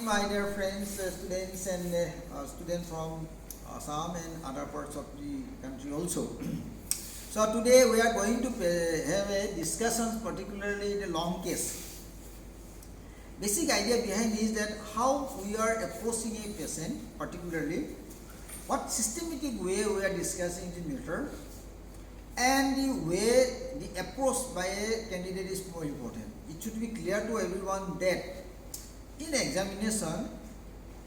my dear friends, students and students from Assam and other parts of the country also. So today we are going to have a discussion, particularly the long case. Basic idea behind is that how we are approaching a patient, particularly what systematic way we are discussing the matter, and the way the approach by a candidate is more important. It should be clear to everyone that in examination,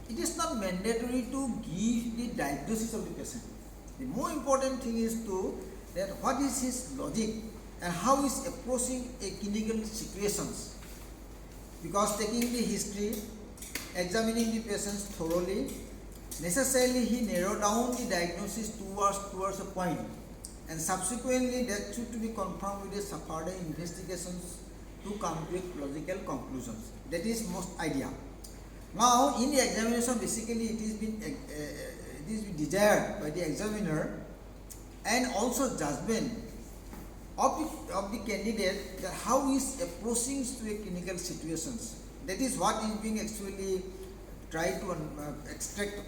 it is not mandatory to give the diagnosis of the patient. The more important thing is that what is his logic and how is approaching a clinical situations. Because taking the history, examining the patients thoroughly, necessarily he narrow down the diagnosis towards a point, and subsequently that should be confirmed with a further investigations to come to logical conclusions. That is most idea. Now in the examination, basically it is been desired by the examiner and also judgment of the candidate that how is approaching to a clinical situations. That is what is being actually tried to extract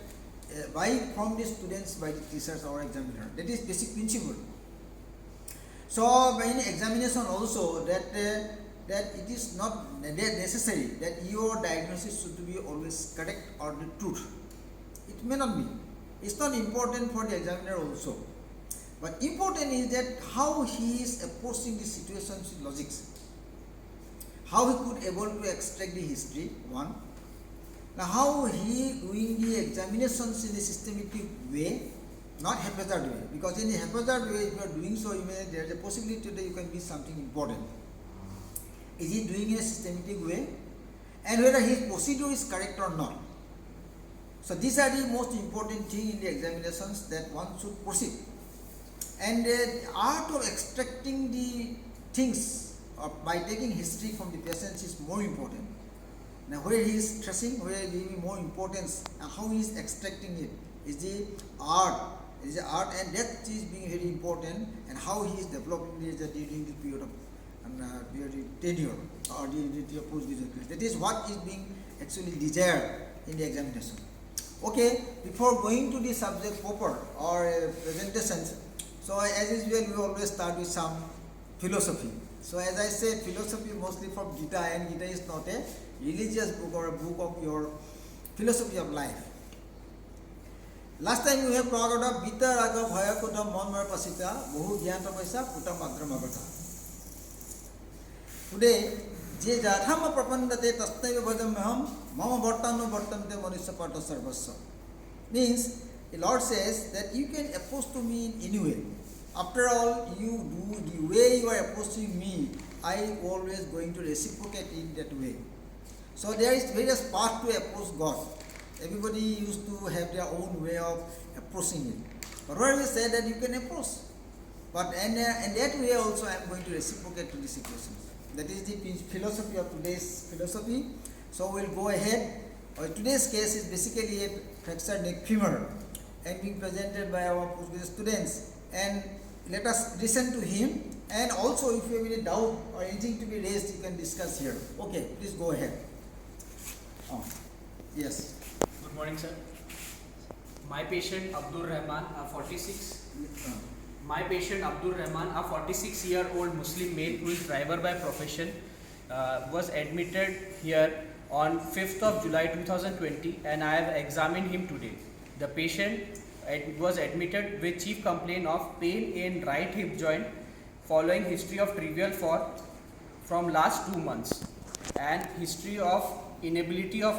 from the students, by the teachers or examiner. That is basic principle. So in examination also that it is not necessary that your diagnosis should be always correct or the truth. It may not be. It's not important for the examiner also. But important is that how he is approaching the situations with logics. How he could able to extract the history, one. Now how he doing the examinations in a systematic way, not haphazard way. Because in a haphazard way, if you are doing so, there is a possibility that you can miss something important. Is he doing in a systematic way? And whether his procedure is correct or not. So these are the most important thing in the examinations that one should proceed. And the art of extracting the things by taking history from the patients is more important. Now where he is stressing, where he is giving more importance, and how he is extracting it is the art. It is the art, and that is being very important, and how he is developing it during the period of tenure or the postgraduate. That is what is being actually desired in the examination. Okay, before going to the subject proper or presentations, so as usual we always start with some philosophy. So as I said, philosophy mostly from Gita, and Gita is not a religious book or a book of your philosophy of life. Last time we have talked about Bita Raga Bhaya Kuta Mon Mar Pasita, Bohu Gyanta Paisa, Puta Madra Magata. Today, Je Jathama Prapandate Tastave Bhajamaham, Mama Bhattanu Bhattante Manisapata Sarvasa. Means, the Lord says that you can approach to me in any way. After all, you do the way you are approaching me, I always going to reciprocate in that way. So there is various paths to approach God. Everybody used to have their own way of approaching it. But Lord said that you can approach. But and that way also I am going to reciprocate to the situations. That is the philosophy of today's philosophy. So we'll go ahead. Today's case is basically a fractured neck femur and being presented by our postgraduate students. And let us listen to him. And also if you have any doubt or anything to be raised, you can discuss here. Okay, please go ahead. Yes. Good morning, sir. My patient Abdul Rahman, a 46-year-old Muslim male who is driver by profession, was admitted here on 5th of July 2020, and I have examined him today. The patient was admitted with chief complaint of pain in right hip joint following history of trivial fall from last 2 months and history of inability to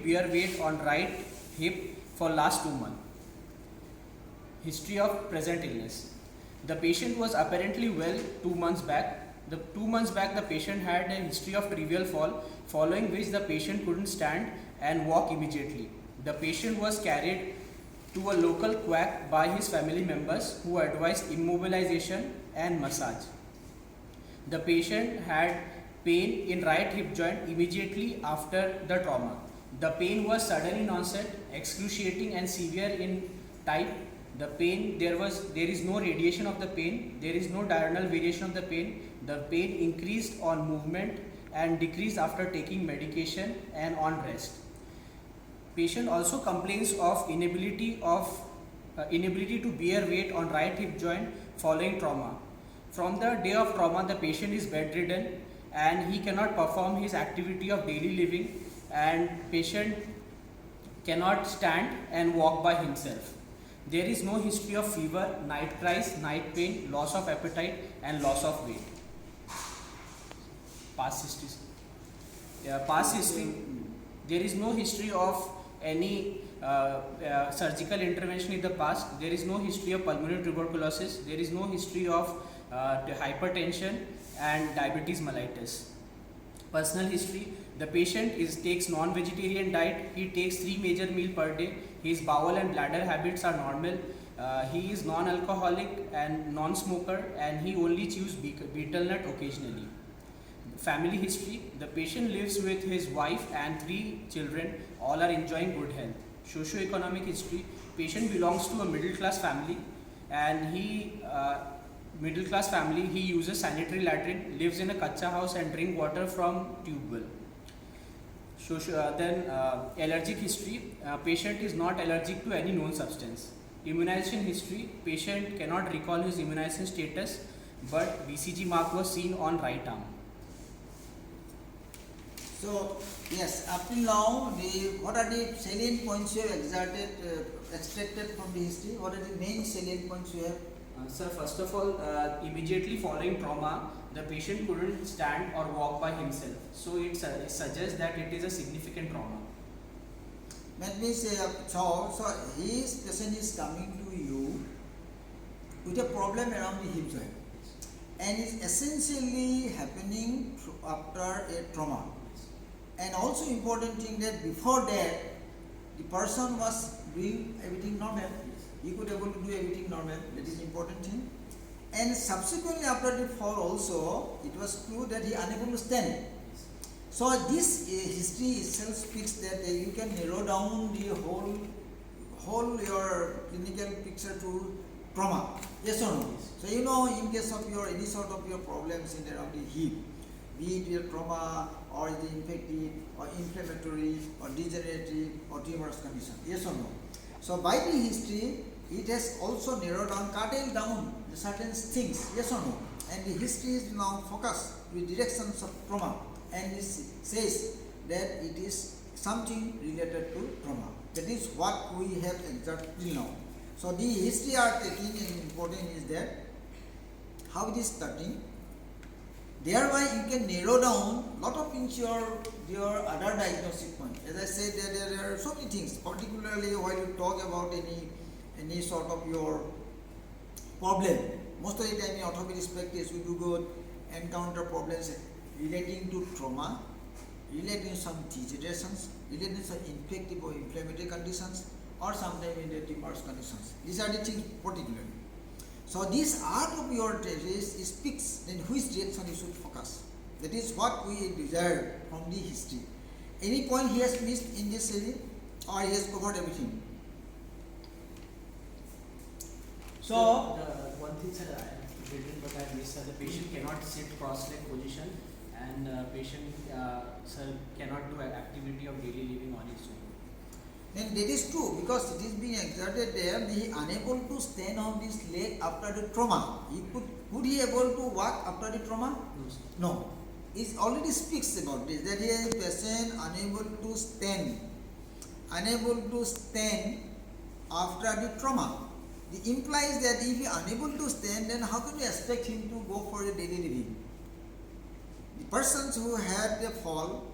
bear weight on right hip for last 2 months. History of present illness. The patient was apparently well 2 months back. 2 months back, the patient had a history of trivial fall, following which the patient couldn't stand and walk immediately. The patient was carried to a local quack by his family members, who advised immobilization and massage. The patient had pain in right hip joint immediately after the trauma. The pain was sudden in onset, excruciating and severe in type. The pain, there is no radiation of the pain, there is no diurnal variation of the pain. The pain increased on movement and decreased after taking medication and on rest. Patient also complains of inability to bear weight on right hip joint following trauma. From the day of trauma, the patient is bedridden and he cannot perform his activity of daily living, and patient cannot stand and walk by himself. There is no history of fever, night cries, night pain, loss of appetite and loss of weight. Past history. Past history. There is no history of any surgical intervention in the past. There is no history of pulmonary tuberculosis. There is no history of hypertension and diabetes mellitus. Personal history: the patient takes non-vegetarian diet. He takes 3 major meals per day. His bowel and bladder habits are normal. He is non-alcoholic and non-smoker, and he only chews betel nut occasionally. Family history: the patient lives with his wife and 3 children. All are enjoying good health. Socio-economic history: patient belongs to a middle-class family, and he uses sanitary latrine, lives in a kacha house and drink water from tube well. Allergic history: patient is not allergic to any known substance. Immunization history: patient cannot recall his immunization status, but BCG mark was seen on right arm. So yes, up till now, what are the salient points you have extracted from the history? What are the main salient points you have? Sir, first of all, immediately following trauma, the patient couldn't stand or walk by himself. So it suggests that it is a significant trauma. That means, so his patient is coming to you with a problem around the hip joint, and it's essentially happening after a trauma. And also important thing that before that, the person was doing everything normal. He could able to do everything normal. That is important thing. And subsequently after the fall also, it was true that he unable to stand. So this history itself speaks that you can narrow down the whole your clinical picture to trauma. Yes or no? So you know, in case of your any sort of your problems in around the hip, be it your trauma or the infective or inflammatory or degenerative or tumorous condition. Yes or no? So by the history, it has also narrowed down, curtailed down the certain things. Yes or no? And the history is now focused with directions of trauma, and it says that it is something related to trauma. That is what we have observed till now. So the history are taking and important is that how it is starting. Thereby you can narrow down lot of things your other diagnostic point. As I said, that there are so many things, particularly while you talk about any sort of your problem. Most of the time in orthopedic practice we do go encounter problems relating to trauma, relating to some degenerations, relating to some infective or inflammatory conditions, or sometimes in the tumorous conditions. These are the things particularly. So this art of your thesis speaks in which direction you should focus. That is what we desire from the history. Any point he has missed in this series, or he has covered everything? So the one thing, sir, I have written but I missed, sir, the patient cannot sit cross-leg position, and patient sir cannot do activity of daily living on its own. then that is true, because it is being exerted there. He is unable to stand on this leg after the trauma. Could he able to walk after the trauma? No, sir. No. It already speaks about this, that he is a patient unable to stand after the trauma. It implies that if he is unable to stand, then how can we expect him to go for a daily living? The persons who had a fall,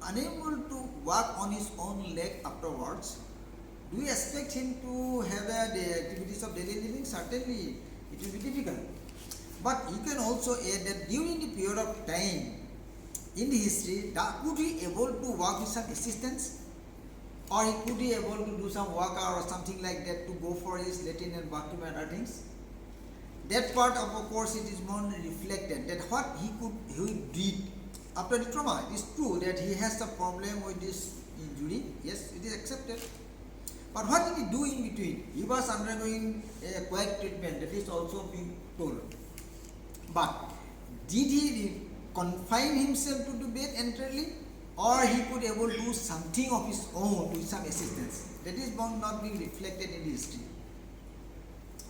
unable to walk on his own leg afterwards, do we expect him to have the activities of daily living? Certainly, it will be difficult. But you can also add that during the period of time in the history, could he able to walk with some assistance? Or could he able to do some walkout or something like that to go for his Latin and bathroom and other things? That part of course it is more reflected, that what he did after the trauma. It is true that he has a problem with this injury. Yes, it is accepted. But what did he do in between? He was undergoing a quiet treatment, that is also being told. But did he confine himself to the bed entirely, or he could able to do something of his own with some assistance. That is not being reflected in the history.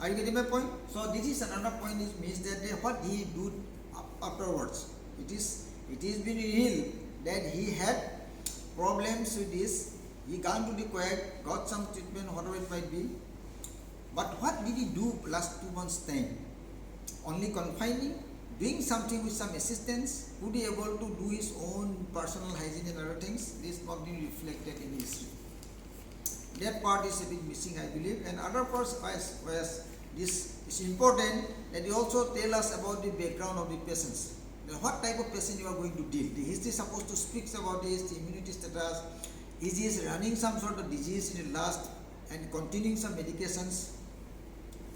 Are you getting my point? So this is another point, is means that what he do afterwards. It is been revealed that he had problems with this. He gone to the quack, got some treatment, whatever it might be. But what did he do last 2 months time? Only confining, doing something with some assistance, could he able to do his own personal hygiene and other things? This is not being reflected in history. That part is a bit missing, I believe. And other parts, whereas this is important, that you also tell us about the background of the patients. What type of patient you are going to deal. The history is supposed to speak about this, the immunity status. Is he running some sort of disease in the last and continuing some medications,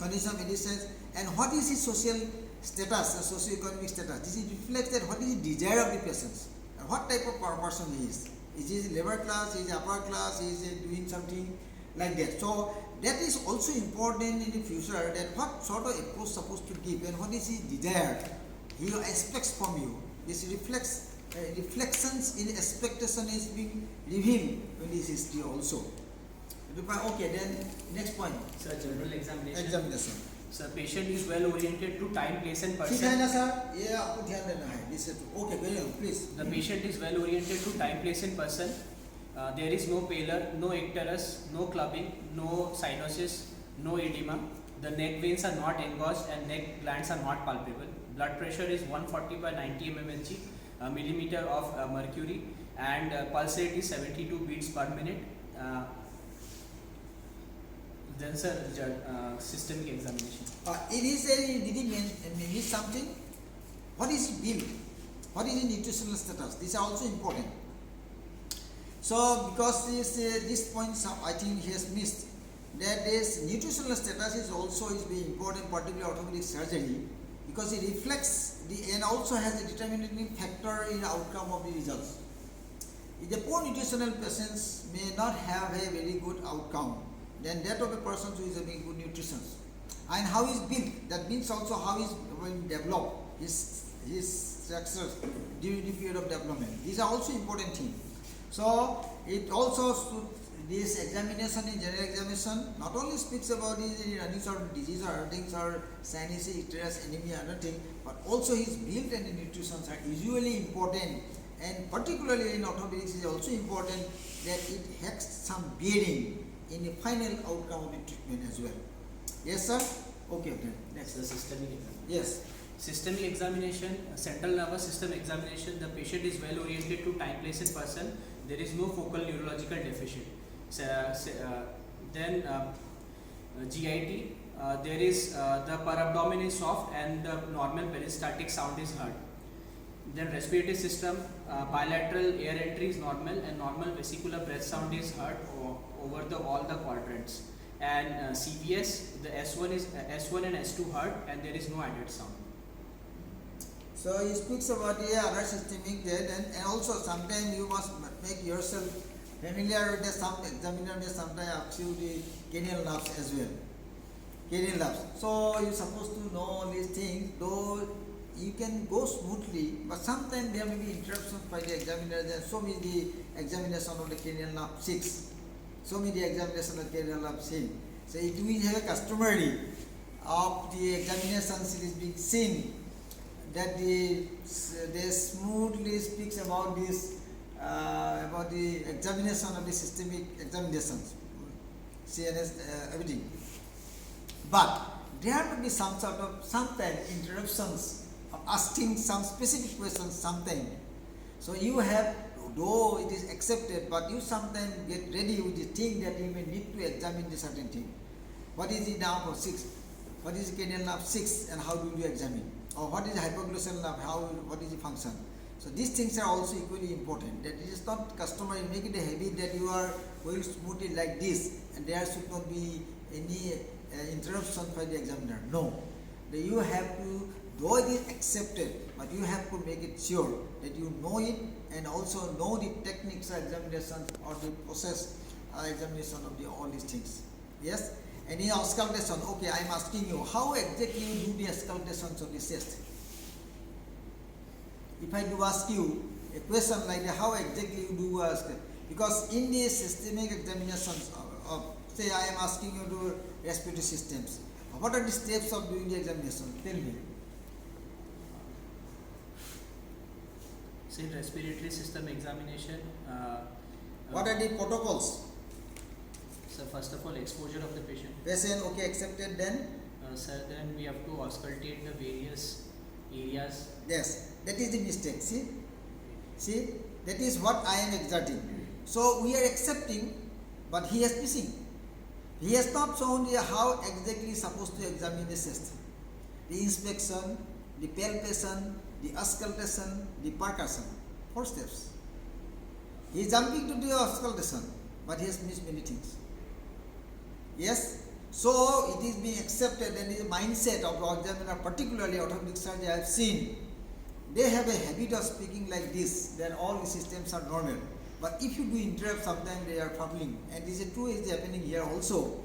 and what is his social status, socio-economic status. This is reflected what is the desire of the patients and what type of person he is. Is he labor class, is he upper class, is he doing something like that. So that is also important in the future, that what sort of approach supposed to give and what is his desire he expects from you. This reflections in expectation is being revealed in this history also. Okay, then next point. Sir, general examination. Examination. Sir, patient is well oriented to time, place and ठीक है person. ना sir, ये आपको ध्यान देना है. This is okay. Very well, please. The patient is well oriented to time, place and person. There is no pallor, no icterus, no clubbing, no cyanosis, no edema. The neck veins are not engorged and neck glands are not palpable. Blood pressure is 140 by 90 mmHg, millimeter of mercury, and pulse rate is 72 beats per minute. Then sir, systemic examination. It is did he miss something? What is his bill? What is his nutritional status? These are also important. So because this point I think he has missed, that this nutritional status is also very important, particularly orthopedic surgery, because it reflects and also has a determining factor in the outcome of the results. If the poor nutritional patients may not have a very good outcome, then that of a person who is having good nutrition. And how is built, that means also how is developed, his structures during the period of development. These are also important things. So it also this examination in general examination not only speaks about the running sort of disease or other things or sinus, icterus, anemia, other thing, but also his build and nutrition are usually important, and particularly in orthopedics is also important that it has some bearing in the final outcome of the treatment as well. Yes, sir? Okay, okay. Next. The systemic examination. Yes. Systemic examination, central nervous system examination. The patient is well oriented to time, place and person. There is no focal neurological deficit. Then GIT, there is the parabdomen is soft and the normal peristaltic sound is heard. Then respiratory system, bilateral air entry is normal and normal vesicular breath sound is heard over all the quadrants. And CVS, the S1 and S2 heard and there is no added sound. So he speaks about the other systemic that, and also sometimes you must make yourself familiar with the some examiner may sometimes ask you the cranial nerves as well. Cranial nerves. So you're supposed to know all these things, though you can go smoothly, but sometimes there may be interruptions by the examiner. Then show me the examination of the cranial nerve 6. Show me the examination of cranial nerve 6. So it will have a customary of the examinations it is being seen that they smoothly speaks about this about the examination of the systemic examinations, CNS, everything. But there may be some sort of sometimes interruptions of asking some specific questions sometimes. So you have, though it is accepted, but you sometimes get ready with the thing that you may need to examine the certain thing. What is the nerve of 6? What is the cranial nerve 6 and how do you examine? Or what is the hypoglossal nerve, what is the function? So these things are also equally important. That it is not customary, make it a habit that you are going smoothly like this and there should not be any interruption by the examiner. No. That you have to, though it is accepted, but you have to make it sure that you know it and also know the techniques of examination or the process examination of all these things. Yes? And in auscultation, okay, I am asking you, how exactly you do the auscultations of the chest? if I do ask you a question like how exactly you do ask it? Because in the systemic examinations of say I am asking you to respiratory systems, what are the steps of doing the examination? Tell me. So in respiratory system examination, What are the protocols? so first of all, exposure of the patient. Patient, okay, accepted, then? Sir, then we have to auscultate the various areas. Yes, that is the mistake. See, that is what I am exerting. So we are accepting, but he is missing. He has not shown you how exactly supposed to examine the chest. The inspection, the palpation, the auscultation, the percussion. 4 steps. He is jumping to the auscultation, but he has missed many things. Yes? So it is being accepted, and the mindset of the examiner, particularly orthopedic surgery I have seen, they have a habit of speaking like this, that all the systems are normal. But if you do interrupt, sometimes they are troubling. And this is true, is happening here also,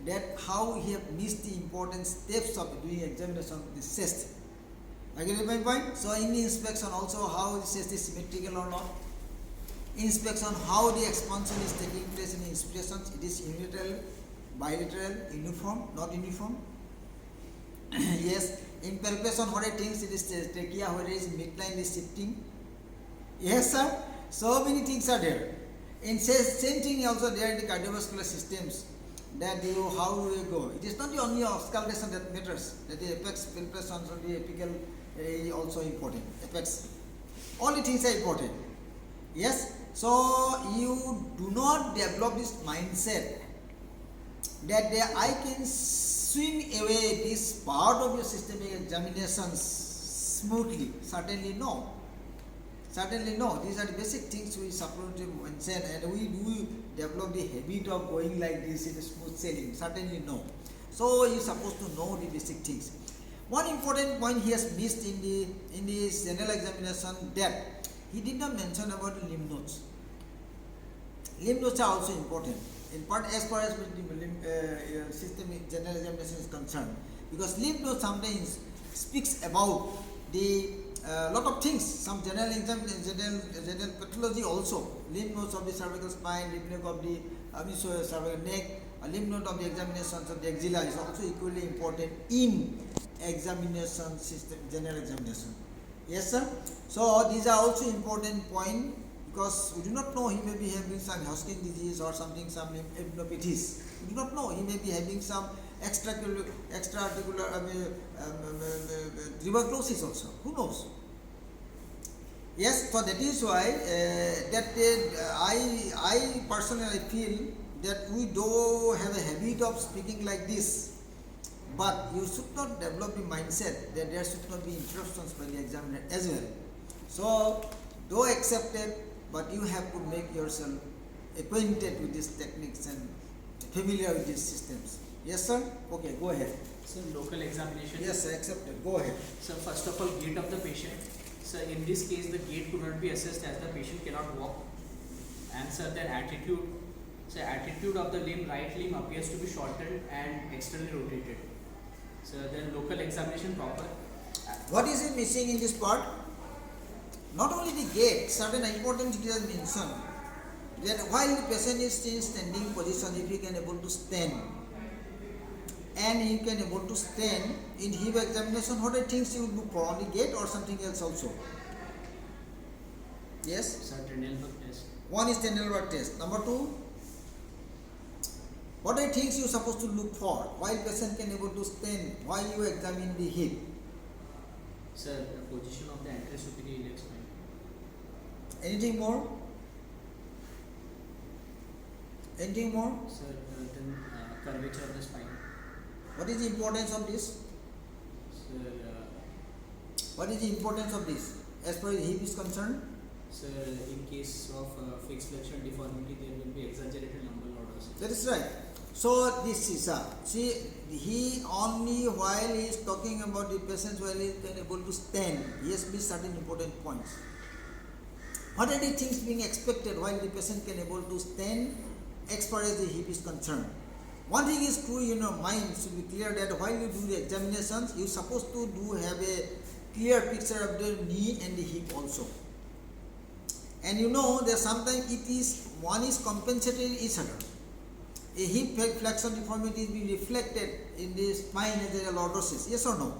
that how he have missed the important steps of doing examination of the chest. I get my point? So in the inspection also, how the chest is symmetrical or not. Inspection, how the expansion is taking place in the inspirations, it is unilateral, bilateral, uniform, not uniform. Yes, in palpation, what I think it is trachea, where is midline is shifting. Yes, sir. So many things are there. In same thing also there in the cardiovascular systems. That you how do you go? It is not the only auscultation that matters. That the apex palpation or the apical is also important. Apex. All the things are important. Yes. So you do not develop this mindset that I can swing away this part of your systemic examinations smoothly. Certainly no. Certainly no. These are the basic things we supplementary mention, and we do develop the habit of going like this in a smooth sailing. Certainly no. So you are supposed to know the basic things. One important point he has missed in the general examination, that he did not mention about the lymph nodes. Lymph nodes are also important. In part, as far as the systemic general examination is concerned, because lymph node sometimes speaks about the lot of things. Some general pathology also. Lymph nodes of the cervical spine, lymph node of the cervical neck, lymph node of the examinations of the axilla is also equally important in examination system, general examination. Yes, sir. So these are also important point, because we do not know, he may be having some Hodgkin disease or something, some lymphnopathies. We do not know, he may be having some extraarticular tuberculosis also. Who knows? Yes, so that is why I personally feel that we do have a habit of speaking like this, but you should not develop the mindset that there should not be interruptions by the examiner as well. So, though accepted, but you have to make yourself acquainted with these techniques and familiar with these systems. Yes, sir? Okay, go ahead. So local examination. Yes, sir, accepted. Go ahead. So first of all, gait of the patient. So in this case, the gait could not be assessed as the patient cannot walk. And sir, their attitude. So attitude of the limb, right limb appears to be shortened and externally rotated. So then local examination proper. What is it missing in this part? Not only the gait, certain important things are mentioned. That while the patient is in standing position, if he can able to stand, and he can able to stand in hip examination, what are things you would look for? Only gait or something else also? Yes? Sir, Trendelenburg test. One is Trendelenburg test. Number 2, what are things you are supposed to look for while patient can able to stand while you examine the hip? Sir, the position of the anterior superior iliac spine. Anything more? Anything more? Sir, then curvature of the spine. What is the importance of this? Sir, What is the importance of this as far as the hip is concerned? sir, in case of fixed flexural deformity, there will be exaggerated lumbar lordosis. That is right. So this is see, he only while he is talking about the patients while he is able to stand, he has missed certain important points. What are the things being expected while the patient can able to stand as far as the hip is concerned? One thing is true in your mind should be clear, that while you do the examinations, you are supposed to do have a clear picture of the knee and the hip also. And you know that sometimes it is one is compensating each other. A hip flexion deformity is being reflected in the spine as a lordosis. Yes or no?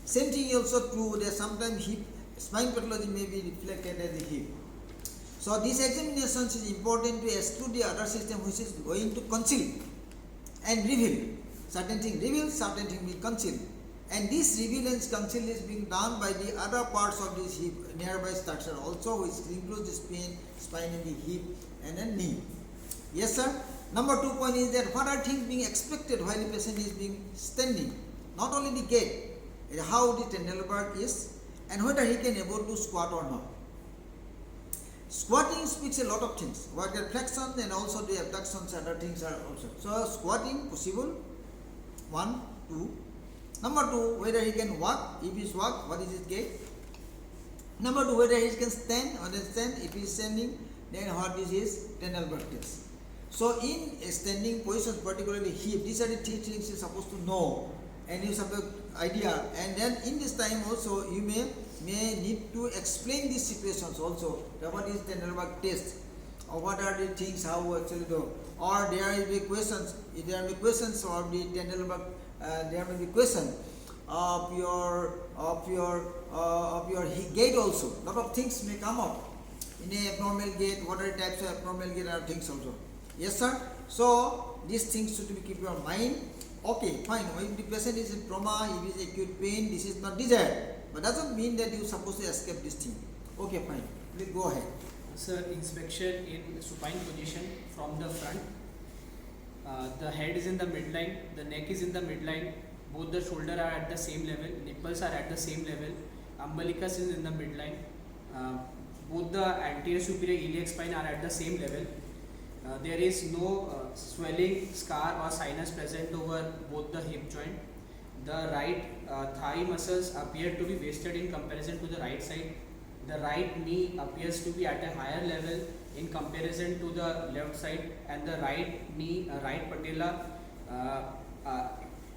Same thing also true that sometimes hip spine pathology may be reflected as a hip. So these examinations is important to exclude the other system which is going to conceal and reveal. Certain thing reveal, certain thing will conceal. And this reveal and conceal is being done by the other parts of this hip nearby structure also, which includes the spine and the hip and the knee. Yes sir? Number 2 point is that what are things being expected while the patient is being standing? Not only the gait, how the Trendelenburg is and whether he can able to squat or not. Squatting speaks a lot of things. Vertical flexion and also the abductions and other things are also. So squatting possible. 1, 2. Number 2, whether he can walk. If he walk, what is his gait? Number 2, whether he can stand or stand. If he is standing, then what is his Trendelenburg test. So in a standing position, particularly hip, these are the 3 things you are supposed to know and you have an idea. And then in this time also you may need to explain these situations also. That what is Trendelenburg test or what are the things how actually do. Or there will be questions. If there will be questions of the Trendelenburg, there may be question of your gait also. Lot of things may come up in a abnormal gait. What are the types of abnormal gait are things also. Yes sir. So these things should be keep your mind. Okay, fine. If the patient is in trauma, if it is acute pain, this is not desired. But doesn't mean that you are supposed to escape this thing. Okay, fine. Please go ahead. Sir, inspection in supine position from the front. The head is in the midline, the neck is in the midline, both the shoulder are at the same level, nipples are at the same level, umbilicus is in the midline, both the anterior superior iliac spine are at the same level. There is no swelling, scar or sinus present over both the hip joint. The right thigh muscles appear to be wasted in comparison to the right side. The right knee appears to be at a higher level in comparison to the left side, and the right knee, right patella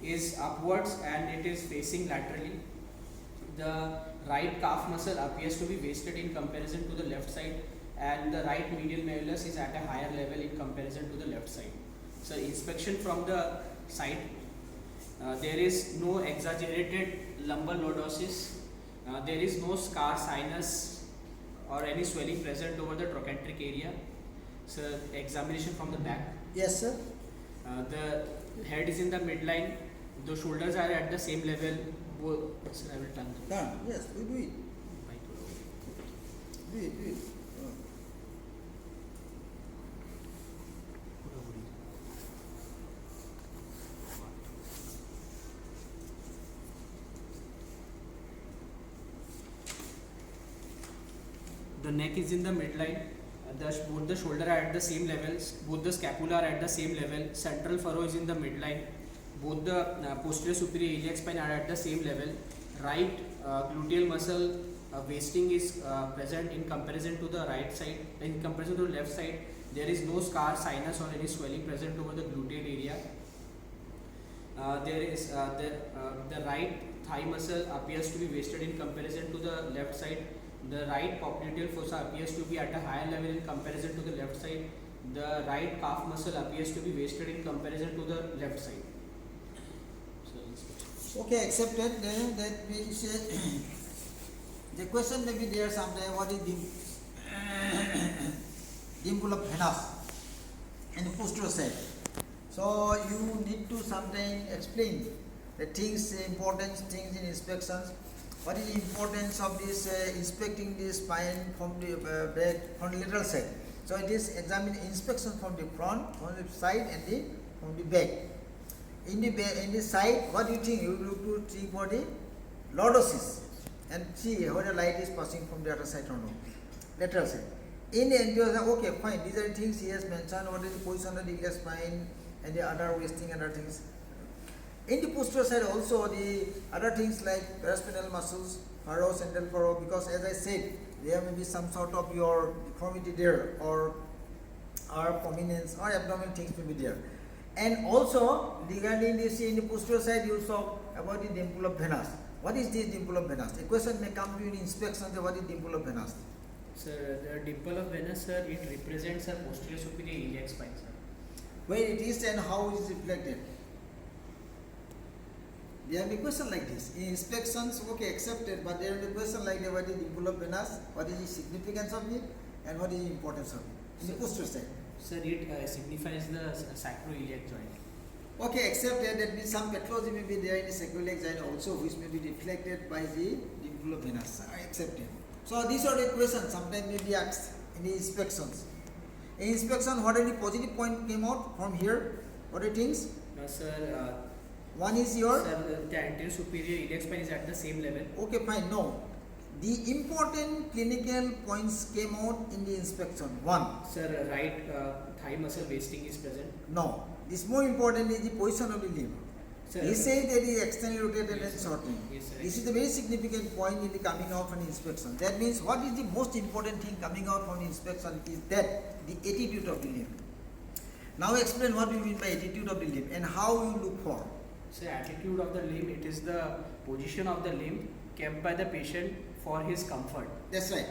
is upwards and it is facing laterally. The right calf muscle appears to be wasted in comparison to the left side, and the right medial malleus is at a higher level in comparison to the left side. So inspection from the side, there is no exaggerated lumbar lordosis, there is no scar, sinus or any swelling present over the trochanteric area. So examination from the back. Yes sir. The head is in the midline, the shoulders are at the same level. Sir, I will turn. Done. Yes, we do it. Do it. The neck is in the midline, both the shoulder are at the same levels, both the scapula are at the same level, central furrow is in the midline, both the posterior superior iliac spine are at the same level, right gluteal muscle wasting is present in comparison to the right side, in comparison to the left side. There is no scar, sinus or any swelling present over the gluteal area. There is the right thigh muscle appears to be wasted in comparison to the left side. The right popliteal fossa appears to be at a higher level in comparison to the left side. The right calf muscle appears to be wasted in comparison to the left side. Okay, accepted. Then that means the question may be there sometime. What is dimple of Venus and the posterior side? So you need to sometime explain the things, important things in inspections. What is the importance of this inspecting the spine from the back, from the lateral side? So it is examine inspection from the front, from the side, and from the back. In the side, what do you think? You look to see for the lordosis and see whether light is passing from the other side or no, lateral side. In the anterior side, okay, fine. These are the things he has mentioned. What is the position of the iliac spine and the other wasting other things. In the posterior side also the other things like paraspinal muscles, furrow, central furrow, because as I said, there may be some sort of your deformity there or prominence or abdominal things may be there. And also regarding this in the posterior side you saw about the dimple of Venus. What is this dimple of Venus? A question may come to you in inspection. What is dimple of Venus? Sir, the dimple of Venus, sir, it represents a posterior superior iliac spine, sir. Where it is and how it is reflected. There may be question like this. In inspections, okay, accepted, but there may be question like that. What is dimple of Venus? What is the significance of it? And what is the importance of it? In the posterior side. Sir, it signifies the sacroiliac joint. Okay, accepted. That means some pathology may be there in the sacroiliac joint also, which may be reflected by the dimple of Venus. I accepted. So these are the questions sometimes may be asked in the inspections. In inspection, what are the positive point came out from here? What are the things? Sir, One is your. sir, the anterior superior iliac spine is at the same level. Okay, fine. No. The important clinical points came out in the inspection. One. Sir, right thigh muscle wasting is present. No. This more important is the position of the limb. Sir, He says that is externally rotated Yes, and sir. shortening. Yes, sir. This is the very significant point in the coming out from the inspection. That means what is the most important thing coming out from the inspection is that the attitude of the limb. Now explain what we mean by attitude of the limb and how you look for. So attitude of the limb, it is the position of the limb kept by the patient for his comfort. That's right.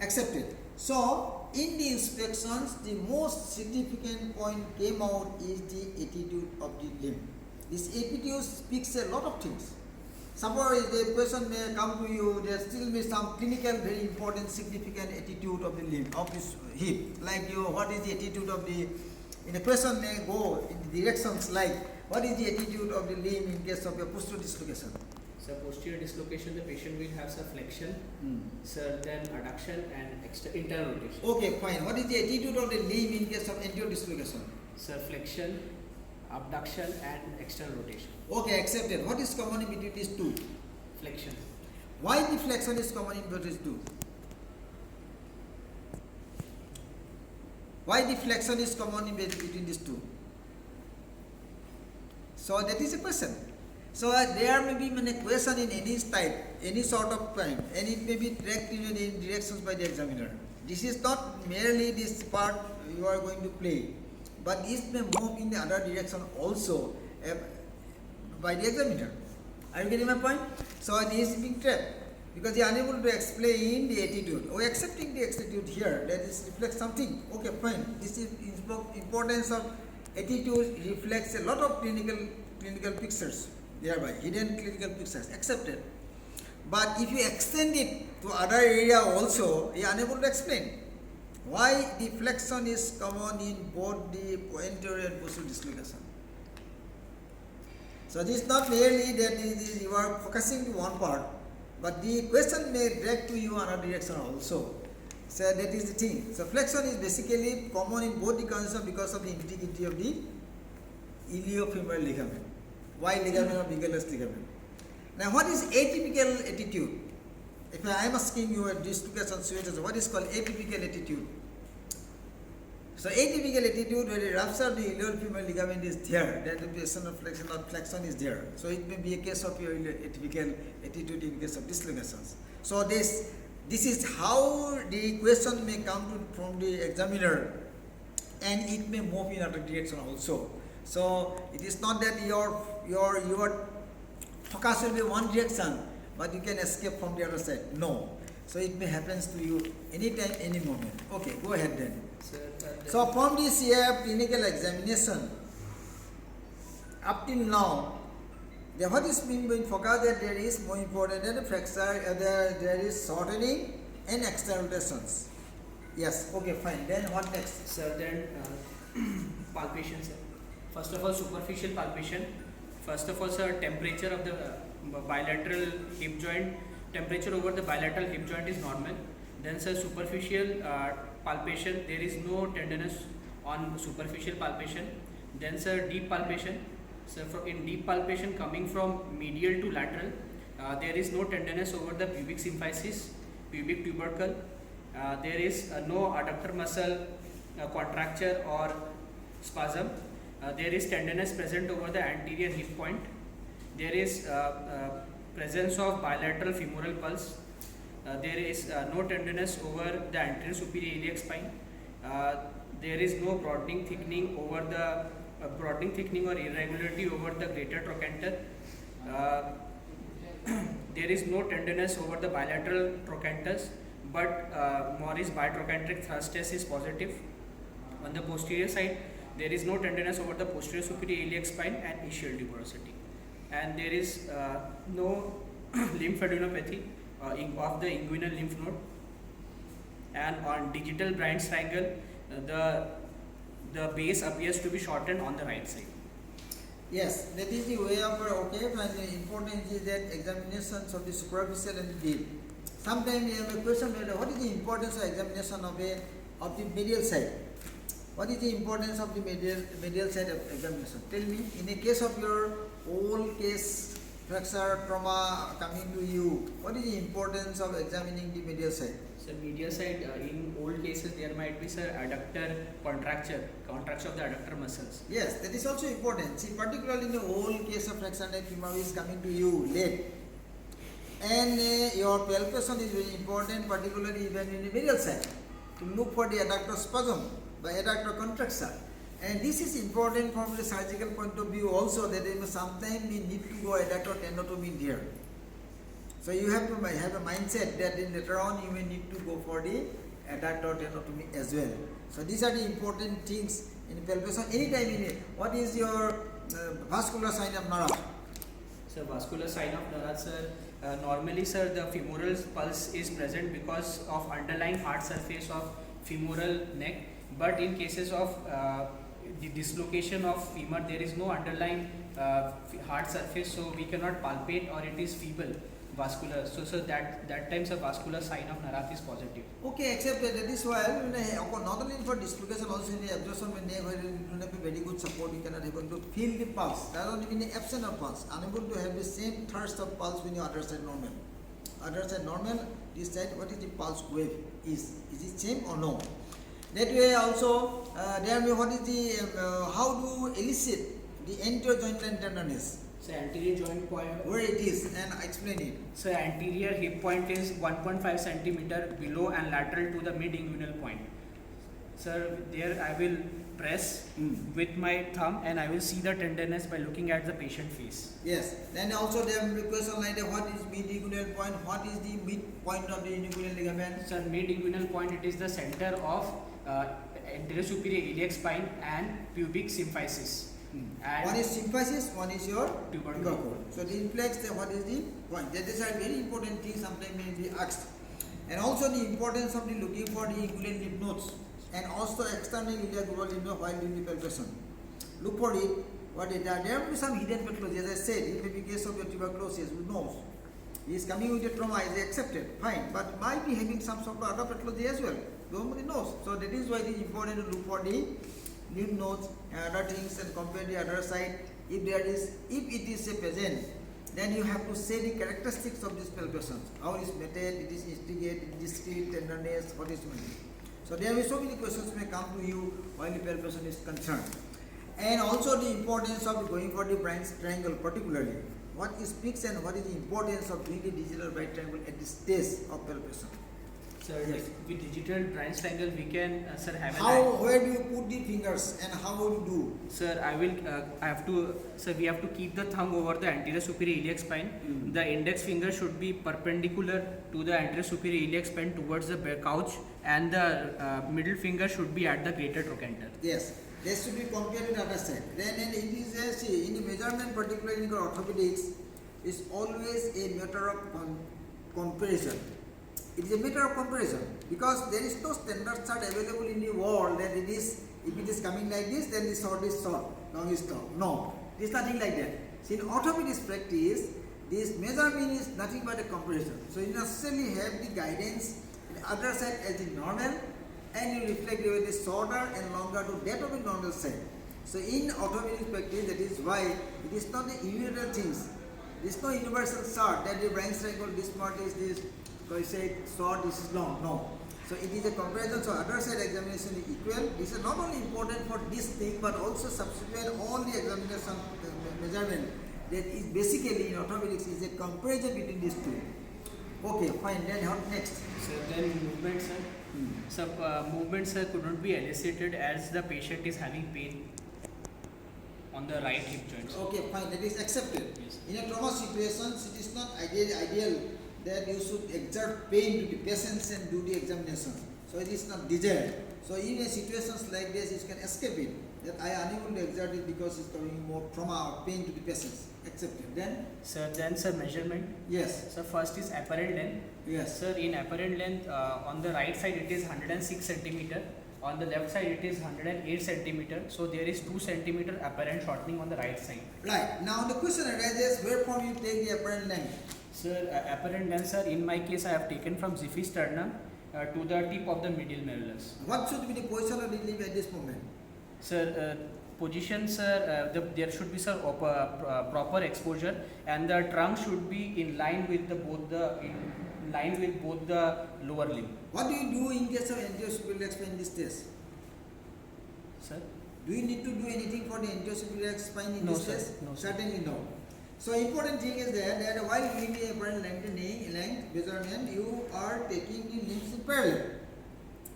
Accepted. So in the inspections, the most significant point came out is the attitude of the limb. This attitude speaks a lot of things. Suppose the person may come to you, there still be some clinical, very important, significant attitude of the limb, of this hip. Like you, what is the attitude of the, in a person may go in the directions like, what is the attitude of the limb in case of a posterior dislocation? So posterior dislocation, the patient will have some flexion, sir, then adduction and internal rotation. Okay, fine. What is the attitude of the limb in case of anterior dislocation? Sir, flexion, abduction and external rotation. Okay, accepted. What is common between these two? Flexion. Why the flexion is common in between these two? Why the flexion is common in between these two? So that is a question. So there may be many question in any type, any sort of kind, and it may be tracked in directions by the examiner. This is not merely this part you are going to play, but this may move in the other direction also by the examiner. Are you getting my point? So this is being tracked because you are unable to explain the attitude. Or accepting the attitude here, that is reflects something. Okay, fine. This is importance of attitude reflects a lot of clinical pictures, thereby hidden clinical pictures. Accepted. But if you extend it to other area also, you are unable to explain why the flexion is common in both the anterior and posterior dislocation. So this is not merely that you are focusing to one part, but the question may drag to you another direction also. So that is the thing. So flexion is basically common in both the conditions because of the integrity of the iliofemoral ligament. Why ligament or bigalous ligament? Now what is atypical attitude? If I am asking you a dislocation situation, what is called atypical attitude? So atypical attitude where the rupture of the iliofemoral ligament is there, then the patient of flexion or flexion is there. So it may be a case of your atypical attitude in case of dislocations. So this is how the question may come from the examiner, and it may move in other direction also. So it is not that your focus will be one direction, but you can escape from the other side. No. So it may happen to you anytime, any moment. Okay, go ahead then. So from this year clinical examination, up till now, what is being focused that there is more important than the fracture, there is shortening and external rotations. Yes, okay, fine. Then what next? Sir, then palpation, sir. First of all, superficial palpation. First of all, sir, temperature of the bilateral hip joint, temperature over the bilateral hip joint is normal. Then, sir, superficial palpation, there is no tenderness on superficial palpation. Then, sir, deep palpation. So in deep palpation coming from medial to lateral, there is no tenderness over the pubic symphysis, pubic tubercle. There is no adductor muscle contracture or spasm. There is tenderness present over the anterior hip point. There is presence of bilateral femoral pulse. There is no tenderness over the anterior superior iliac spine. There is no broadening, thickening over the broadening, thickening or irregularity over the greater trochanter. there is no tenderness over the bilateral trochanterus, but Morris bitrochanteric thrust test is positive. On the posterior side, there is no tenderness over the posterior superior iliac spine and ischial tuberosity, and there is no lymphadenopathy of the inguinal lymph node. And on digital Bryant's triangle, the base appears to be shortened on the right side. Yes, that is the way of okay. And the important is that examinations of the superficial and the deep. Sometimes we have a question whether what is the importance of examination of the medial side? What is the importance of the medial side of examination? Tell me, in a case of your old case fracture trauma coming to you, what is the importance of examining the medial side? So medial side, in old cases there might be adductor contracture of the adductor muscles. Yes, that is also important. See, particularly in the old case of fracture neck femur is coming to you late, and your palpation is very important, particularly even in the medial side, to look for the adductor spasm by adductor contraction. And this is important from the surgical point of view also, that sometimes we need to go adductor tenotomy there. So you have to have a mindset that in later on you may need to go for the adductor tenotomy as well. So these are the important things in palpation. Anytime in it, what is your vascular sign of Nara? So vascular sign of Nara, sir, normally sir, the femoral pulse is present because of underlying hard surface of femoral neck, but in cases of the dislocation of femur, there is no underlying hard surface, so we cannot palpate, or it is feeble vascular. So that times a vascular sign of Narath is positive. Okay, except that is why not only for dislocation, also in the absorption when neck where you don't have a very good support, you cannot able to feel the pulse. That only in the absence of pulse, unable to have the same thrust of pulse when the other side normal. Other side normal, this side what is the pulse wave is it same or no? That way also, what is the how to elicit the anterior joint line tenderness? So anterior joint point, Where it is, and explain it. so anterior hip point is 1.5 centimeter below and lateral to the mid inguinal point. Sir, there I will press with my thumb and I will see the tenderness by looking at the patient face. Yes. Then also there will be question like that, what is mid inguinal point? What is the mid point of the inguinal ligament? Sir, mid inguinal point, it is the center of anterior superior iliac spine and pubic symphysis. And One is symphysis, one is your tubercle. tubercle. So the inflex, what is the point? That is a very important thing, sometimes may be asked. And also the importance of the looking for the inguinal lymph nodes and also external iliac global lymph node while doing the palpation. Look for it. What is that? There will be some hidden pathology. As I said, it may be case of your tuberculosis, who knows? He is coming with a trauma, is accepted, fine, but might be having some sort of other pathology as well. Nobody knows. So that is why it is important to look for the lymph nodes and other things and compare the other side. If it is a present, then you have to say the characteristics of this palpation. How it is meted, it is instigate, discrete, tenderness, what is meted. So there will be so many questions may come to you while the palpation is concerned. And also the importance of going for the Bryant's triangle particularly. What is fixed and what is the importance of doing the digital right triangle at this stage of palpation? Sir, Yes. with digital Bryant's triangle, we can sir have Where do you put the fingers and how will you do? Sir, we have to keep the thumb over the anterior superior iliac spine. The index finger should be perpendicular to the anterior superior iliac spine towards the couch, and the middle finger should be at the greater trochanter. Yes, this should be compared with the other side. Then it is in the measurement, particularly in orthopedics, is always a matter of comparison. It is a matter of comparison because there is no standard chart available in the world that it is, if it is coming like this, then the short is short, long is long. No, it is nothing like that. So in orthopedics practice, this measurement is nothing but a comparison. So you necessarily have the guidance in the other side as the normal, and you reflect whether it is shorter and longer to that of the normal side. So in orthopedic practice, that is why it is not the universal things. There is no universal chart that the Bryant's triangle, this part is this, so I say short, this is long. No. So it is a comparison. So other side examination is equal. This is not only important for this thing, but also subsequent all the examination measurement that is basically in orthopedics is a comparison between these two. Okay, fine. Then what next? So then movement, sir. So movement, sir, could not be elicited as the patient is having pain. on the right hip joint. Sir. Okay, fine, that is accepted. Yes. In a trauma situations, it is not ideal that you should exert pain to the patients and do the examination. So it is not desired. So in a situations like this, you can escape it. That I am unable to exert it because it's causing more trauma or pain to the patients. Accepted. Then? Sir, measurement. Yes. So first is apparent length. Yes. Sir, in apparent length, on the right side it is 106 centimeter. On the left side it is 108 centimeter. So there is 2 centimeter apparent shortening on the right side. Right. Now the question arises, where from you take the apparent length? Sir, apparent length, sir, in my case I have taken from Xiphis sternum to the tip of the medial malleolus. What should be the position of the limb at this moment? Sir, position, sir, there should be, sir, proper exposure, and the trunk should be in line with both the lower limb. What do you do in case of anterior-superior spine in this test? Sir? Do you need to do anything for the anterior-superior spine in No, this sir. test? No, sir. Certainly no. So important thing is that while doing the apparent length measurement, you are taking the limbs in parallel.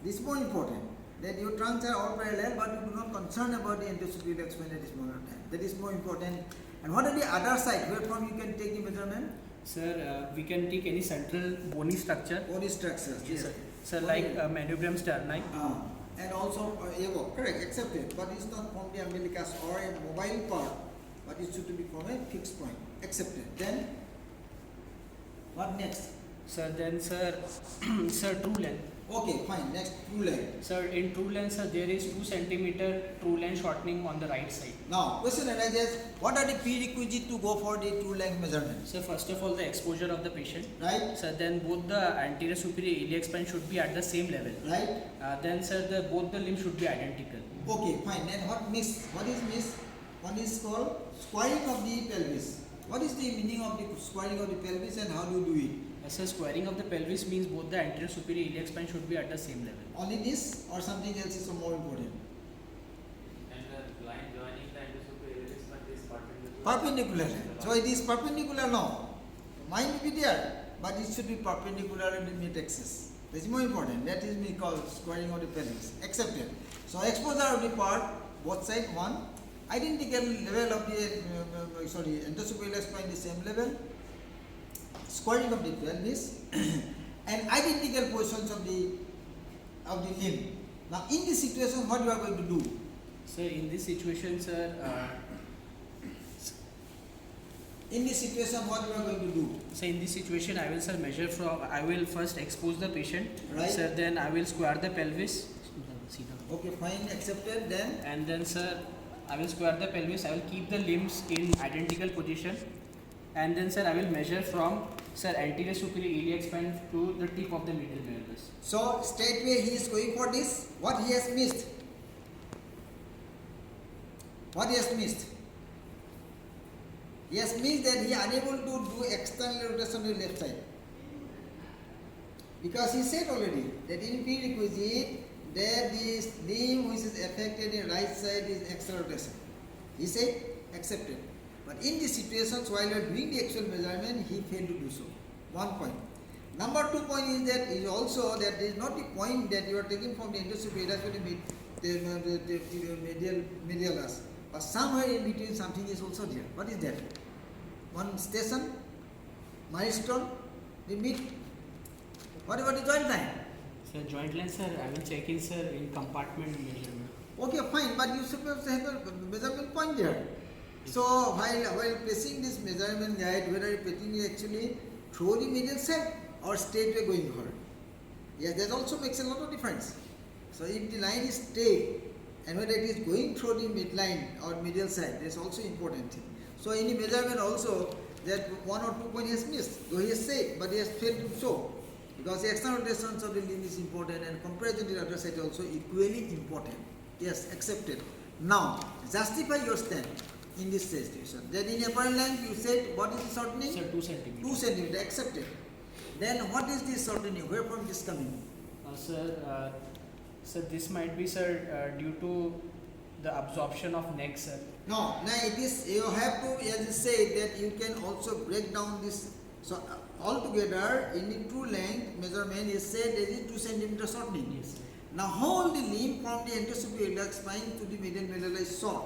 This is more important. That your trunks are all parallel, but you do not concern about the anterior-superior spine at this moment of time. That is more important. And what are the other side where from you can take the measurement? Sir, we can take any central bony structure. Bony structures. Yes, sir. Sir, Bony. like manubrium sterni. And also correct, accepted, but it's not from the umbilicus or a mobile part, but it should be from a fixed point. Accepted. Then what next? Sir, then sir, sir, true length. Okay, fine. Next, true length. Sir, in true length, sir, there is 2 centimeter true length shortening on the right side. Now, question arises: what are the prerequisites to go for the true length measurement? So first of all, the exposure of the patient. Right. Sir, then both the anterior superior iliac spine should be at the same level. Right. Then sir, both the limbs should be identical. Okay, fine. Then what miss? What is miss? One is called squaring of the pelvis. What is the meaning of the squaring of the pelvis and how do you do it? Sir, squaring of the pelvis means both the anterior superior iliac spine should be at the same level. Only this or something else is more important? And the line joining the anterior iliac spine is perpendicular. Perpendicular. So it is perpendicular now. Mine will be there, but it should be perpendicular to the mid axis. That is more important. That is called squaring of the pelvis. Accepted. So exposure of the part, both sides, one. Identical level of the anterior superior spine the same level. Squaring of the pelvis and identical positions of the limb. Now in this situation, what you are going to do? Sir, in this situation, sir, In this situation, what you are going to do? so in this situation, I will, sir, measure from. I will first expose the patient. Right. Sir, then I will square the pelvis. Okay, fine, accepted. Then And then, sir, I will square the pelvis. I will keep the limbs in identical position. And then, sir, I will measure from, sir, anterior superior iliac spine to the tip of the medial malleolus. so straightway he is going for this. What he has missed? What he has missed? He has missed that he is unable to do external rotation on the left side. Because he said already that in prerequisite that this limb which is affected in right side is external rotation. He said accepted. But in these situations while you are doing the actual measurement, he failed to do so. 1 point. Number 2 point is that is also that there is not the point that you are taking from the anterior superior to the medialus. But somewhere in between something is also there. What is that? One station, milestone, the mid. What about the joint line? Sir, joint length, sir, I will check in, sir, in compartment measurement. Okay, fine, but you suppose to have a measurement point there. So while placing this measurement guide, whether you placing it actually through the medial side or straightway going for it. Yes, that also makes a lot of difference. So if the line is straight and whether it is going through the midline or medial side, that's also important thing. So in the measurement also that 1 or 2 points he has missed, though he has said, but he has failed to show. Because the external distance of the limb is important and comparison to the other side also equally important. Yes, accepted. Now, justify your stand in this situation. Then in apparent length you said what is the shortening? Sir, 2 centimeters. 2 centimeter, accepted. Then what is this shortening? Where from this coming? Sir, this might be, sir, due to the absorption of neck, sir. No, now it is, you have to, as you say, that you can also break down this. So altogether in the true length measurement is said there is 2 centimeter shortening. Yes, sir. Now whole the limb from the anterior superior iliac spine to the medial malleolus is short.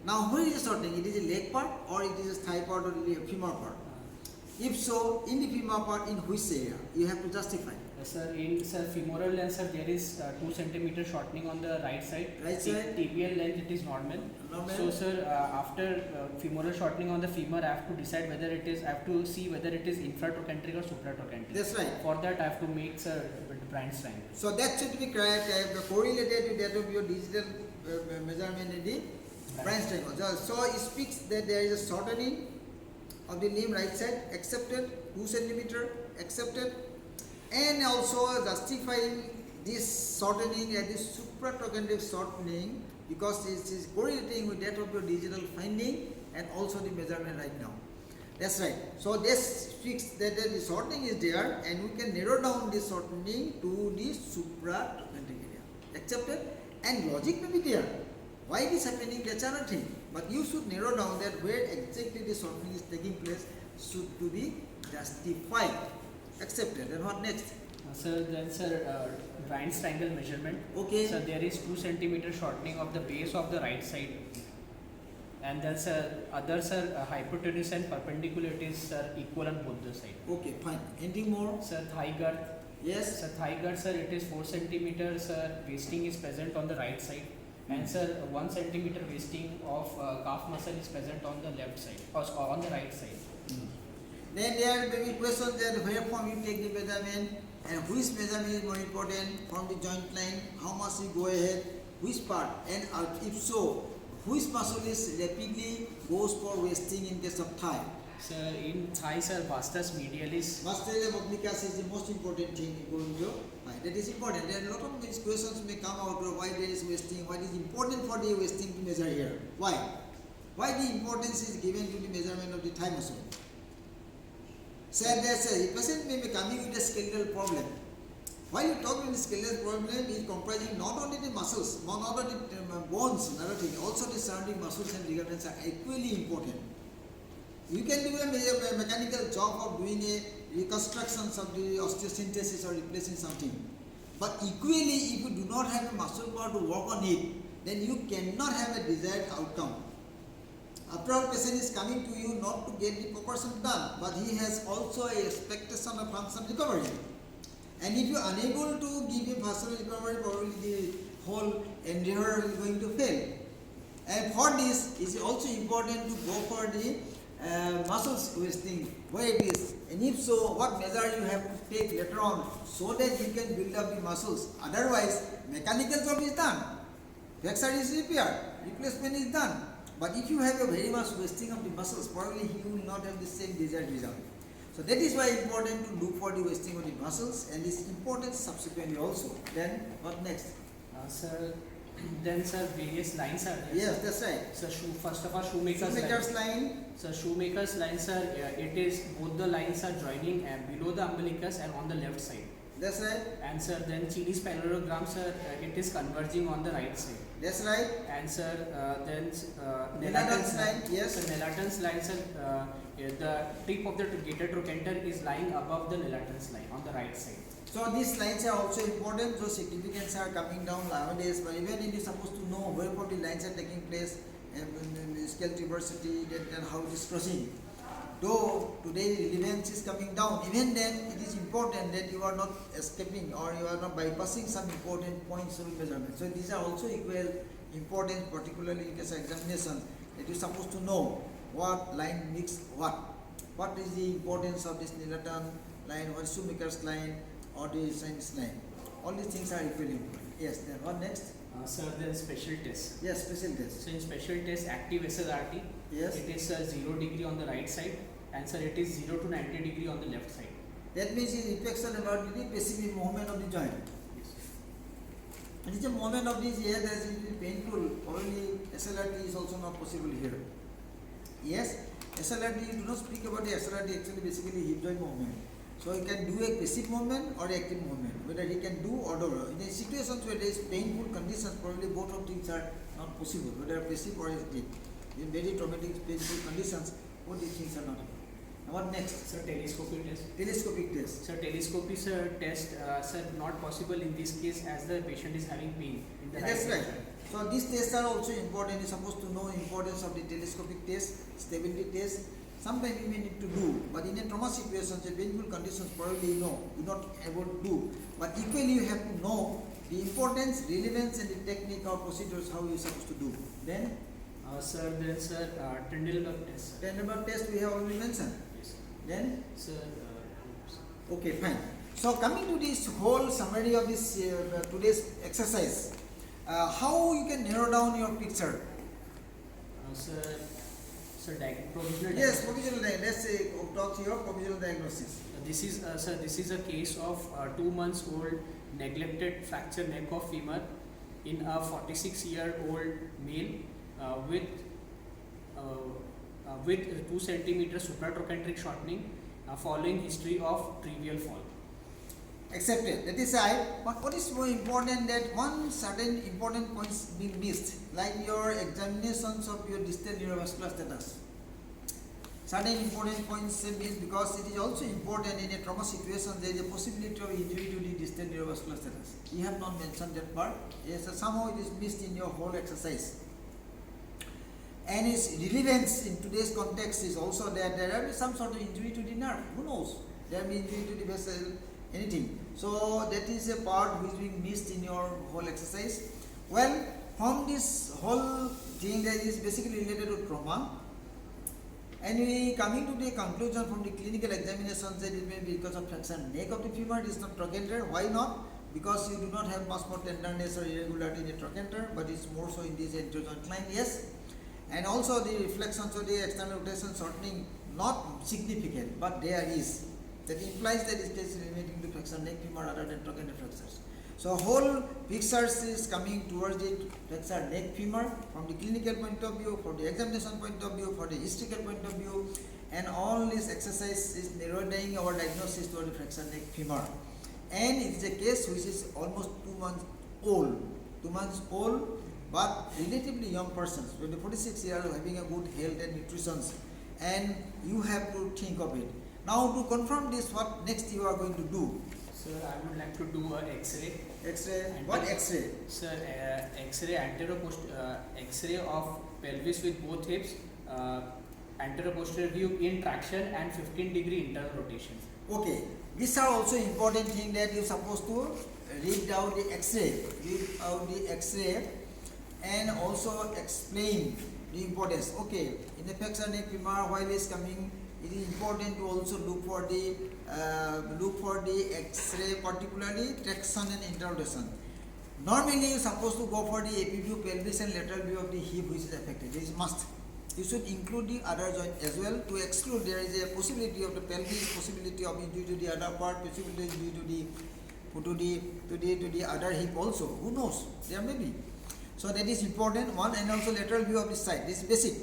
Now where is the shortening? It is a leg part or it is a thigh part or the femur part? If so, in the femur part, in which area? You have to justify. Sir, in femoral length, sir, there is 2 centimeter shortening on the right side. Right side. Tibial length, it is normal. Normal. So, sir, after femoral shortening on the femur, I have to decide whether it is. I have to see whether it is infratrochanteric or supratrochanteric. That's right. For that, I have to make, sir, Brandt's triangle. So that should be correct. Correlated with that of your digital measurement in the Brandt's triangle. So it speaks that there is a shortening of the limb right side, accepted, 2 centimeter, accepted, and also justifying this shortening as this supratrochanteric shortening because it is correlating with that of your digital finding and also the measurement right now. That's right. So this speaks that the shortening is there and we can narrow down this shortening to the supratrochanteric area. Accepted? And logic may be there. Why it is happening, that's another thing. But you should narrow down that where exactly the shortening is taking place should to be justified. Accepted. And what next? Sir, then, sir, Brandt's triangle measurement. Okay. So there is 2 centimeter shortening of the base of the right side. And then, sir, others are hypotenuse and perpendicular. It is, sir, equal on both the sides. Okay, fine. Anything more? Sir, thigh girth. Yes. Sir, thigh girth, sir, it is 4 centimeters. Sir, wasting is present on the right side. And sir, 1 centimeter wasting of calf muscle is present on the left side or on the right side. Then there may be questions that where from you take the measurement and which measurement is more important from the joint line, how much you go ahead, which part, and if so, which muscle is rapidly goes for wasting in case of thigh. Sir, in thigh, sir, vastus medialis. Vastus obliquus is the most important thing going to thigh. That is important. There are a lot of these questions may come out of why there is wasting, what is important for the wasting to measure here. Why? Why the importance is given to the measurement of the thigh muscle? Said that a patient may be coming with a skeletal problem. While you talk about the skeletal problem, is comprising not only the muscles, not only the bones, another thing, also the surrounding muscles and ligaments are equally important. You can do a mechanical job of doing a reconstruction of the osteosynthesis or replacing something. But equally, if you do not have a muscle power to work on it, then you cannot have a desired outcome. After all, patient is coming to you not to get the proportion done, but he has also a expectation of functional recovery. And if you are unable to give him functional recovery, probably the whole endeavor is going to fail. And for this, it is also important to go for the muscles wasting, where it is. And if so, what measure you have to take later on so that you can build up the muscles. Otherwise, mechanical job is done, backside is repaired, replacement is done. But if you have a very much wasting of the muscles, probably you will not have the same desired result. So that is why it's important to look for the wasting of the muscles, and it's important subsequently also. Then what next? Sir, then, sir, various lines are there. Yes, that's right. So first of all, shoemaker's line. So shoemaker's line, sir, it is both the lines are joining below the umbilicus and on the left side. That's right. And sir, then Chidi's parallelogram, sir, it is converging on the right side. That's right. And sir, then Nelaton's line, yes. So Nelaton's line, sir, the tip of the gator trochanter is lying above the Nelaton's line on the right side. So these lines are also important. So significance are coming down nowadays. But even if you are supposed to know where the lines are taking place, and scale diversity and how it is crossing. Though today relevance is coming down, even then it is important that you are not escaping or you are not bypassing some important points of measurement. So these are also equal important, particularly in case of examination, that you are supposed to know what line mix what. What is the importance of this Nelaton line or shoemaker's line or the science line. All these things are equally important. Yes, then what next? Sir, then special test. Yes, special test. So in special test, active SLRT, Yes. it is 0 degree on the right side, and sir, it is 0 to 90 degree on the left side. That means it affects about the passive movement of the joint. Yes. And it's a movement of this here that is painful. Probably SLRT is also not possible here. Yes, SLRT, do not speak about the SLRT, actually basically hip joint movement. So he can do a passive movement or active movement, whether he can do or do. In a situations where there is painful conditions, probably both of things are not possible, whether passive or active. In very traumatic, painful conditions, both these things are not able. Now what next? Sir, telescopic test. Telescopic test. Sir, telescopic test, sir, not possible in this case as the patient is having pain in the That's right right. side. So these tests are also important. You're supposed to know importance of the telescopic test, stability test. Sometimes you may need to do, but in a trauma situation, a painful conditions, probably you know, you're not able to do. But equally you have to know the importance, relevance and the technique or procedures how you're supposed to do. Then Sir, then sir, Trendelenburg test. Trendelenburg test we have already mentioned. Yes. Then Sir, okay, fine. So coming to this whole summary of this today's exercise, how you can narrow down your picture? Sir, provisional. Yes, provisional diagnosis. Let's say talk to your provisional diagnosis. This is sir. This is a case of 2 months old neglected fracture neck of femur in a 46-year-old male with 2 centimeters supratrochanteric shortening following history of trivial fall. Accepted. That is right. But what is more important that one certain important points being missed, like your examinations of your distal neurovascular status. Certain important points missed because it is also important in a trauma situation. There is a possibility of injury to the distal neurovascular status. You have not mentioned that part. Yes, somehow it is missed in your whole exercise. And its relevance in today's context is also that there will be some sort of injury to the nerve. Who knows? There may be injury to the vessel, anything. So that is a part which is being missed in your whole exercise. Well, from this whole thing that is basically related to trauma, and we coming to the conclusion from the clinical examinations that it may be because of fracture neck of the femur. It is not trochanter. Why not? Because you do not have much more tenderness or irregularity in the trochanter, but it's more so in this anterior joint line. Yes. And also the reflections of the external rotation shortening not significant, but there is. That implies that it is relating to fracture neck femur rather than trochanter fractures. So whole pictures is coming towards the fracture neck femur from the clinical point of view, from the examination point of view, for the historical point of view, and all this exercise is narrowing our diagnosis toward the fracture neck femur. And it is a case which is almost 2 months old. 2 months old, but relatively young persons, with the 46 years having a good health and nutrition, and you have to think of it. Now to confirm this, what next you are going to do? Sir, I would like to do an X-ray. X-ray? What X-ray? Sir, X-ray X-ray of pelvis with both hips, anteroposterior view in traction and 15-degree internal rotation. Okay, these are also important thing that you are supposed to read out the X-ray. Read out the X-ray and also explain the importance. Okay, in the fracture neck femur, while it is coming, it is important to also look for the X-ray, particularly traction and interrotation. Normally, you are supposed to go for the AP view, pelvis and lateral view of the hip which is affected. This is must. You should include the other joint as well to exclude there is a possibility of the pelvis, possibility of injury to the other part, possibility of injury to the other hip also. Who knows? There may be. So that is important one, and also lateral view of this side. This is basic.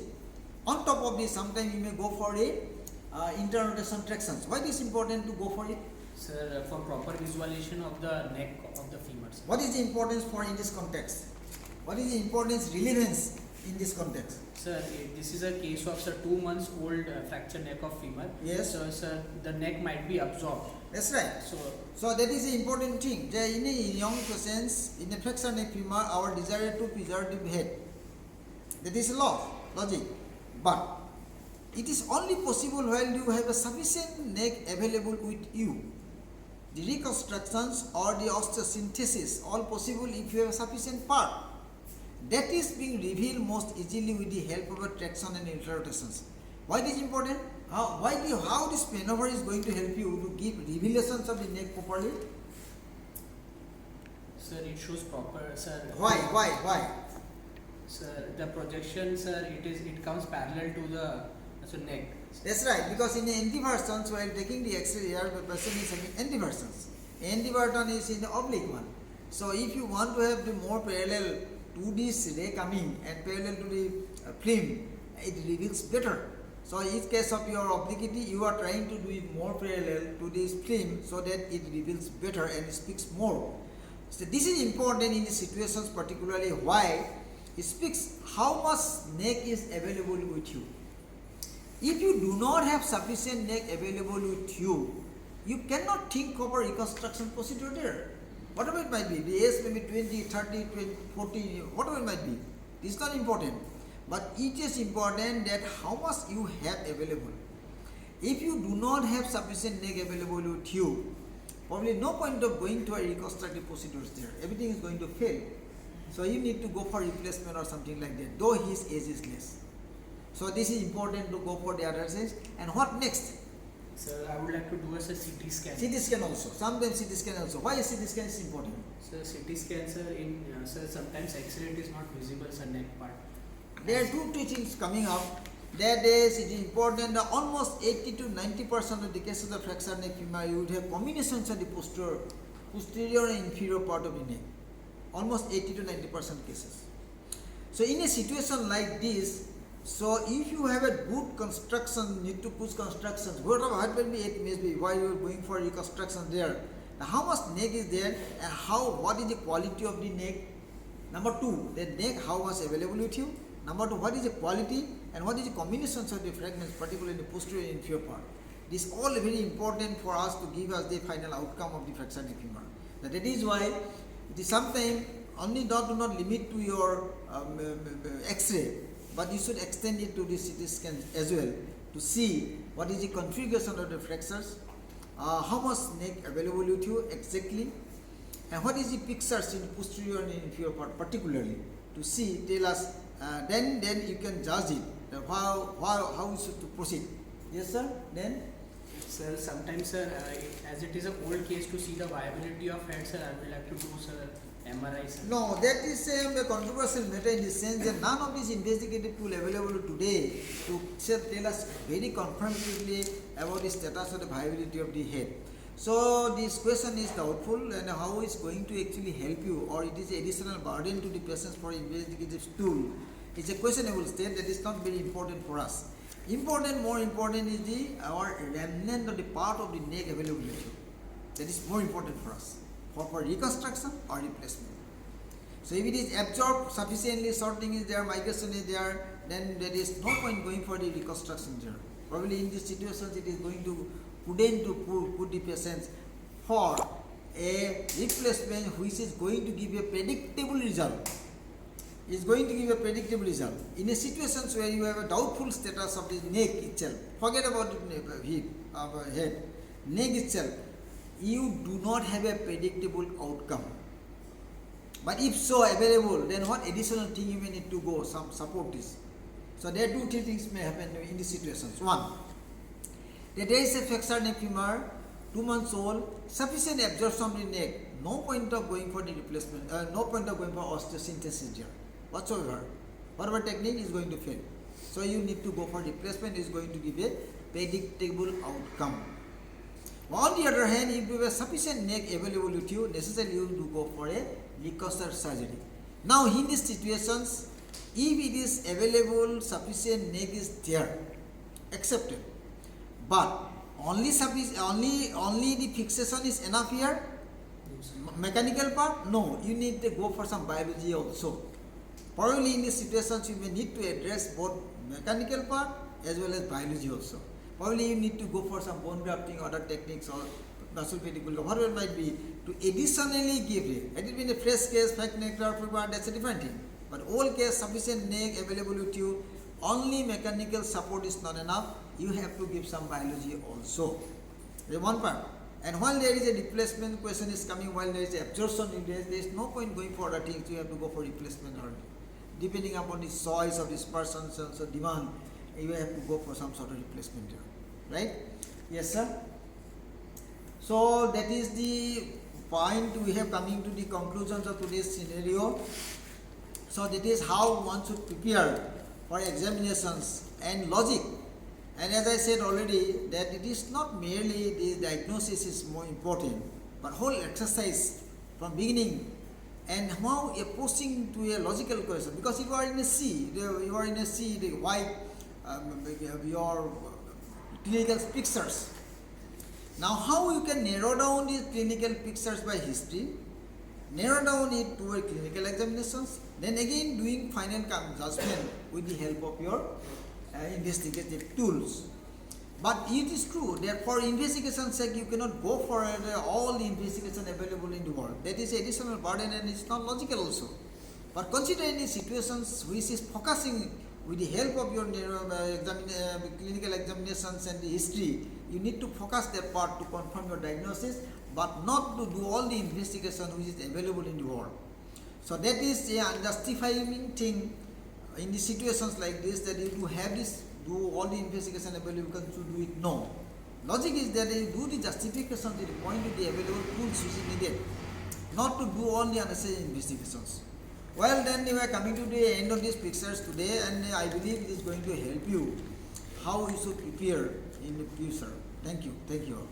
On top of this, sometimes you may go for a internal rotation tractions. Why it is important to go for it? Sir, for proper visualization of the neck of the femur. Sir. What is the importance for in this context? What is the importance, relevance in this context? Sir, this is a case of 2 months old fracture neck of femur. Yes. So, sir, the neck might be absorbed. That's right. So that is the important thing. In a young patients, in a fracture neck femur, our desire to preserve the head. That is logic. But it is only possible when you have a sufficient neck available with you. The reconstructions or the osteosynthesis, all possible if you have a sufficient part. That is being revealed most easily with the help of a traction and interrotations. Why it is important? How this maneuver is going to help you to give revelations of the neck properly? Sir, it shows proper, sir. Why? Sir, the projection, sir, it comes parallel to the neck. That's right, because in the anteversions, while taking the X-ray here, the person is having anteversions. Anteversion is in the oblique one. So if you want to have the more parallel to this ray coming and parallel to the film, it reveals better. So in each case of your obliquity, you are trying to do it more parallel to this film so that it reveals better and speaks more. So this is important in the situations, particularly why it speaks how much neck is available with you. If you do not have sufficient neck available with you, you cannot think of a reconstruction procedure there. whatever it might be, the age may be 20, 30, 20, 40, whatever it might be, this is not important. But it is important that how much you have available. If you do not have sufficient neck available with you, probably no point of going to a reconstructive procedures there. Everything is going to fail. So you need to go for replacement or something like that, though his age is less. So this is important to go for the other age. And what next? Sir, I would like to do a CT scan. CT scan also. Sometimes CT scan also. Why is CT scan is important? Sir, CT scan, sir, sir, sometimes X-ray is not visible, sir, neck part. There are two teachings coming up. That is, it is important that almost 80 to 90% of the cases of fracture neck femur, you would have combinations of the posterior and inferior part of the neck. Almost 80 to 90% cases. So in a situation like this, so if you have a good construction, need to push constructions, whatever will be it may be, why you are going for reconstruction there. Now how much neck is there and what is the quality of the neck? Number two, the neck, how much available with you? Number two, what is the quality and what is the combinations of the fragments, particularly in the posterior and inferior part? This is all very important for us to give us the final outcome of the fracture neck femur. That is why it is sometimes only do not limit to your X-ray, but you should extend it to the CT scan as well to see what is the configuration of the fractures, how much neck available with you exactly, and what is the pictures in posterior and inferior part particularly to see, tell us, then you can judge it, how we should to proceed. Yes sir, then? Sir, sometimes, sir, as it is a cold case, to see the viability of head, sir, I would like to do, sir, MRI, sir. No, that is a controversial matter in the sense that none of these investigative tools available today to tell us very confirmatively about the status of the viability of the head. So this question is doubtful, and how is going to actually help you, or it is additional burden to the patients for investigative tool. It's a questionable state that is not very important for us. More important is our remnant of the part of the neck availability. That is more important for us, for reconstruction or replacement. So if it is absorbed sufficiently, sorting is there, migration is there, then there is no point going for the reconstruction there. Probably in these situations it is going to put the patients for a replacement which is going to give a predictable result. Is going to give a predictable result. In a situation where you have a doubtful status of the neck itself, forget about the head, neck itself, you do not have a predictable outcome. But if so available, then what additional thing you may need to go, some support this. So there are two things may happen in these situations. One, that there is a fracture neck femur, 2 months old, sufficient absorption of the neck, no point of going for the replacement, no point of going for osteosynthesis here. Whatsoever, whatever technique is going to fail. So you need to go for replacement, is going to give a predictable outcome. On the other hand, if you have sufficient neck available with you, necessarily you will go for a reconstructive surgery. Now in these situations, if it is available, sufficient neck is there, accepted. But only the fixation is enough here. Mechanical part, no, you need to go for some biology also. Probably in these situations you may need to address both mechanical part as well as biology also. Probably you need to go for some bone grafting, other techniques, or muscle pedicle, whatever it might be, to additionally give it. Had it been a fresh case, fake neck graft, that's a different thing. But old case, sufficient neck available with you, only mechanical support is not enough, you have to give some biology also. The one part. And while there is a replacement question is coming, while there is absorption, there is no point going for other things, you have to go for replacement or depending upon the choice of this person's demand, you have to go for some sort of replacement here. Right? Yes, sir? So that is the point we have coming to the conclusions of today's scenario. So that is how one should prepare for examinations and logic. And as I said already, that it is not merely the diagnosis is more important, but whole exercise from beginning and how approaching to a logical question. Because you are in a sea, the white, your clinical pictures. Now how you can narrow down these clinical pictures by history, narrow down it to a clinical examinations, then again doing final judgment with the help of your investigative tools. But it is true that for investigation sake you cannot go for all the investigation available in the world. That is additional burden and it's not logical also. But consider any situations which is focusing with the help of your clinical examinations and the history, you need to focus that part to confirm your diagnosis, but not to do all the investigation which is available in the world. So that is a unjustifying thing in the situations like this, that you do have this, do all the investigation available to do it. No. Logic is that you do the justification to the point of the available tools which is needed, not to do all the unnecessary investigations. Well, then we are coming to the end of these pictures today, and I believe it is going to help you how you should prepare in the future. Thank you all.